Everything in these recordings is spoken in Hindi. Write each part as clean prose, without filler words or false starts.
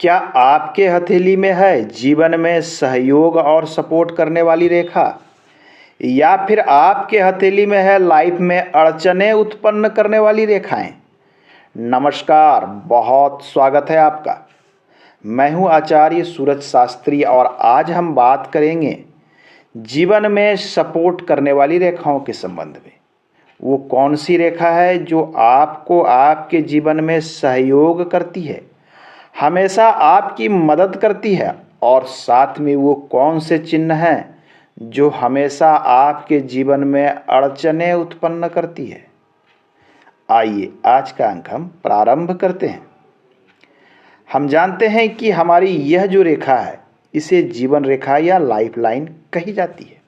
क्या आपके हथेली में है जीवन में सहयोग और सपोर्ट करने वाली रेखा, या फिर आपके हथेली में है लाइफ में अड़चनें उत्पन्न करने वाली रेखाएं? नमस्कार, बहुत स्वागत है आपका। मैं हूं आचार्य सूरज शास्त्री और आज हम बात करेंगे जीवन में सपोर्ट करने वाली रेखाओं के संबंध में। वो कौन सी रेखा है जो आपको आपके जीवन में सहयोग करती है, हमेशा आपकी मदद करती है, और साथ में वो कौन से चिन्ह हैं जो हमेशा आपके जीवन में अड़चनें उत्पन्न करती है। आइए आज का अंक हम प्रारंभ करते हैं। हम जानते हैं कि हमारी यह जो रेखा है इसे जीवन रेखा या लाइफ लाइन कही जाती है,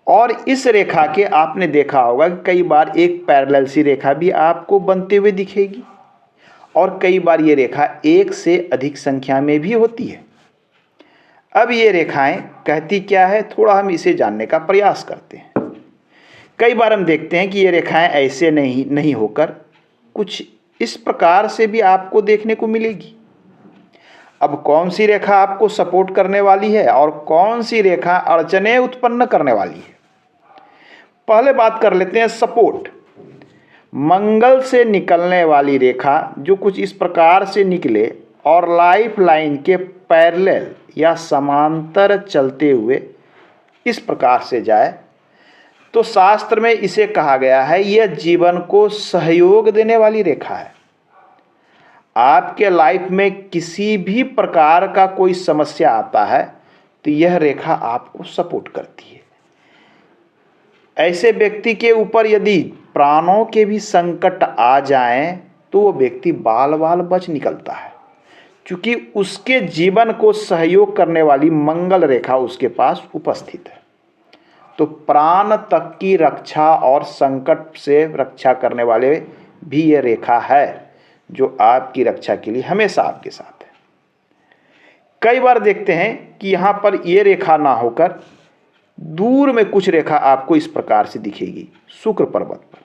और इस रेखा के आपने देखा होगा कि कई बार एक पैरेलल सी रेखा भी आपको बनते हुए दिखेगी, और कई बार ये रेखा एक से अधिक संख्या में भी होती है। अब ये रेखाएं कहती क्या है, थोड़ा हम इसे जानने का प्रयास करते हैं। कई बार हम देखते हैं कि ये रेखाएं ऐसे नहीं होकर कुछ इस प्रकार से भी आपको देखने को मिलेगी। अब कौन सी रेखा आपको सपोर्ट करने वाली है और कौन सी रेखा अड़चनें उत्पन्न करने वाली है, पहले बात कर लेते हैं सपोर्ट। मंगल से निकलने वाली रेखा जो कुछ इस प्रकार से निकले और लाइफ लाइन के पैरेलल या समांतर चलते हुए इस प्रकार से जाए, तो शास्त्र में इसे कहा गया है यह जीवन को सहयोग देने वाली रेखा है। आपके लाइफ में किसी भी प्रकार का कोई समस्या आता है तो यह रेखा आपको सपोर्ट करती है। ऐसे व्यक्ति के ऊपर यदि प्राणों के भी संकट आ जाएं तो वो व्यक्ति बाल बाल बच निकलता है, क्योंकि उसके जीवन को सहयोग करने वाली मंगल रेखा उसके पास उपस्थित है। तो प्राण तक की रक्षा और संकट से रक्षा करने वाले भी ये रेखा है जो आपकी रक्षा के लिए हमेशा आपके साथ है। कई बार देखते हैं कि यहाँ पर ये रेखा ना होकर दूर में कुछ रेखा आपको इस प्रकार से दिखेगी शुक्र पर्वत पर।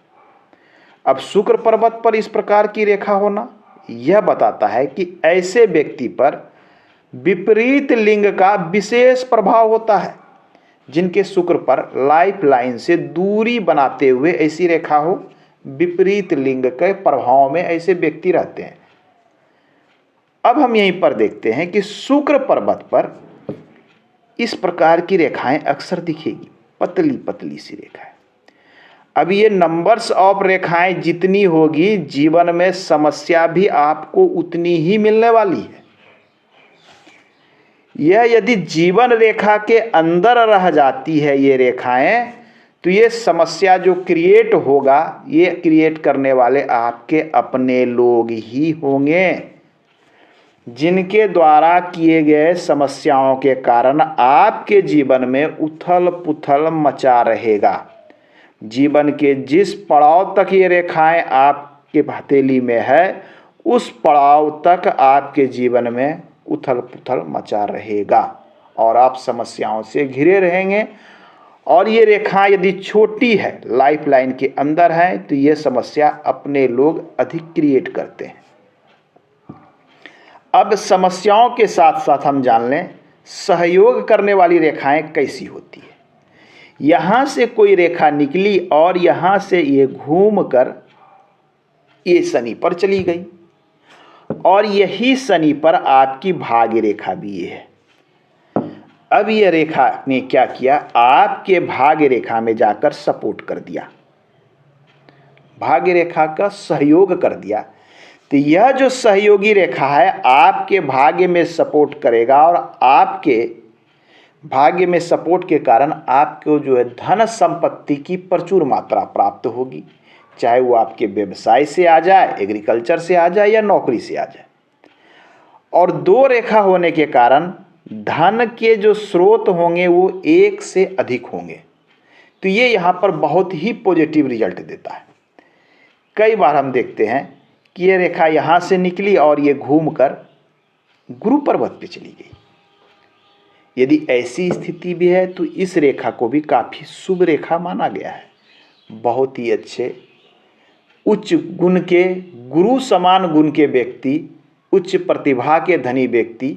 अब शुक्र पर्वत पर इस प्रकार की रेखा होना यह बताता है कि ऐसे व्यक्ति पर विपरीत लिंग का विशेष प्रभाव होता है। जिनके शुक्र पर लाइफ लाइन से दूरी बनाते हुए ऐसी रेखा हो, विपरीत लिंग के प्रभाव में ऐसे व्यक्ति रहते हैं। अब हम यहीं पर देखते हैं कि शुक्र पर्वत पर इस प्रकार की रेखाएं अक्सर दिखेगी, पतली पतली सी रेखाएं। अब ये नंबर्स ऑफ रेखाएं जितनी होगी, जीवन में समस्या भी आपको उतनी ही मिलने वाली है। यह यदि जीवन रेखा के अंदर रह जाती है ये रेखाएं, तो ये समस्या जो क्रिएट होगा, ये क्रिएट करने वाले आपके अपने लोग ही होंगे, जिनके द्वारा किए गए समस्याओं के कारण आपके जीवन में उथल पुथल मचा रहेगा। जीवन के जिस पड़ाव तक ये रेखाएं आपके हथेली में है, उस पड़ाव तक आपके जीवन में उथल पुथल मचा रहेगा और आप समस्याओं से घिरे रहेंगे। और ये रेखाएं यदि छोटी है, लाइफ लाइन के अंदर है, तो ये समस्या अपने लोग अधिक क्रिएट करते हैं। अब समस्याओं के साथ साथ हम जान लें सहयोग करने वाली रेखाएं कैसी होती है। यहाँ से कोई रेखा निकली और यहाँ से ये घूम कर ये शनि पर चली गई, और यही शनि पर आपकी भाग्य रेखा भी ये है। अब ये रेखा ने क्या किया, आपके भाग्य रेखा में जाकर सपोर्ट कर दिया, भाग्य रेखा का सहयोग कर दिया। तो यह जो सहयोगी रेखा है आपके भाग्य में सपोर्ट करेगा, और आपके भाग्य में सपोर्ट के कारण आपको जो है धन संपत्ति की प्रचुर मात्रा प्राप्त होगी, चाहे वो आपके व्यवसाय से आ जाए, एग्रीकल्चर से आ जाए या नौकरी से आ जाए। और दो रेखा होने के कारण धन के जो स्रोत होंगे वो एक से अधिक होंगे, तो ये यहाँ पर बहुत ही पॉजिटिव रिजल्ट देता है। कई बार हम देखते हैं कि ये रेखा यहाँ से निकली और ये घूमकर गुरु पर्वत पे चली गई। यदि ऐसी स्थिति भी है तो इस रेखा को भी काफ़ी शुभ रेखा माना गया है। बहुत ही अच्छे उच्च गुण के, गुरु समान गुण के व्यक्ति उच्च प्रतिभा के धनी व्यक्ति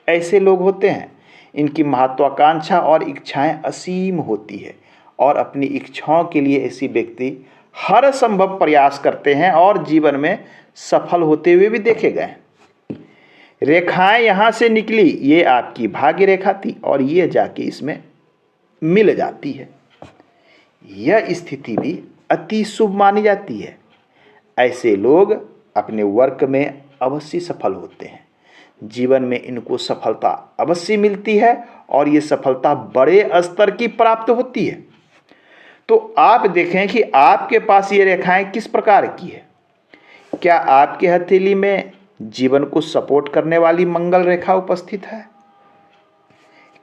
ऐसे लोग होते हैं। इनकी महत्वाकांक्षा और इच्छाएं असीम होती है और अपनी इच्छाओं के लिए ऐसे व्यक्ति हर संभव प्रयास करते हैं और जीवन में सफल होते हुए भी देखे गए। रेखाएं यहाँ से निकली, ये आपकी भाग्य रेखा थी और ये जाके इसमें मिल जाती है। यह स्थिति भी अति शुभ मानी जाती है। ऐसे लोग अपने वर्क में अवश्य सफल होते हैं। जीवन में इनको सफलता अवश्य मिलती है और ये सफलता बड़े स्तर की प्राप्त होती है। तो आप देखें कि आपके पास ये रेखाएं किस प्रकार की है। क्या आपके हथेली में जीवन को सपोर्ट करने वाली मंगल रेखा उपस्थित है?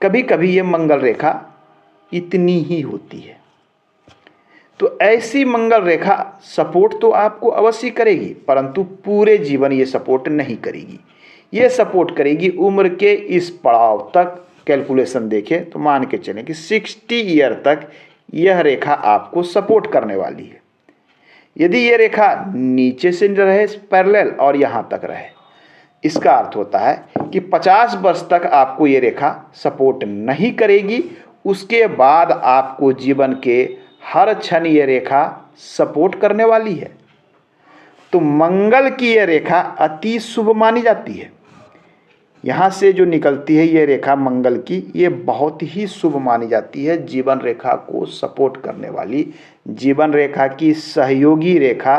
कभी कभी ये मंगल रेखा इतनी ही होती है। तो ऐसी मंगल रेखा सपोर्ट तो आपको अवश्य करेगी, परंतु पूरे जीवन ये सपोर्ट नहीं करेगी। ये सपोर्ट करेगी उम्र के इस पड़ाव तक। कैलकुलेशन देखें तो मान के चलें कि 60 ईयर तक यह रेखा आपको सपोर्ट करने वाली है। यदि ये रेखा नीचे से रहे पैरेलल और यहाँ तक रहे, इसका अर्थ होता है कि 50 वर्ष तक आपको ये रेखा सपोर्ट नहीं करेगी। उसके बाद आपको जीवन के हर क्षण ये रेखा सपोर्ट करने वाली है। तो मंगल की ये रेखा अति शुभ मानी जाती है। यहाँ से जो निकलती है ये रेखा मंगल की, ये बहुत ही शुभ मानी जाती है। जीवन रेखा को सपोर्ट करने वाली, जीवन रेखा की सहयोगी रेखा,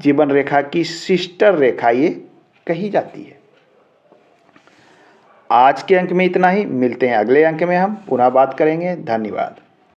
जीवन रेखा की सिस्टर रेखा ये कही जाती है। आज के अंक में इतना ही। मिलते हैं अगले अंक में, हम पुनः बात करेंगे। धन्यवाद।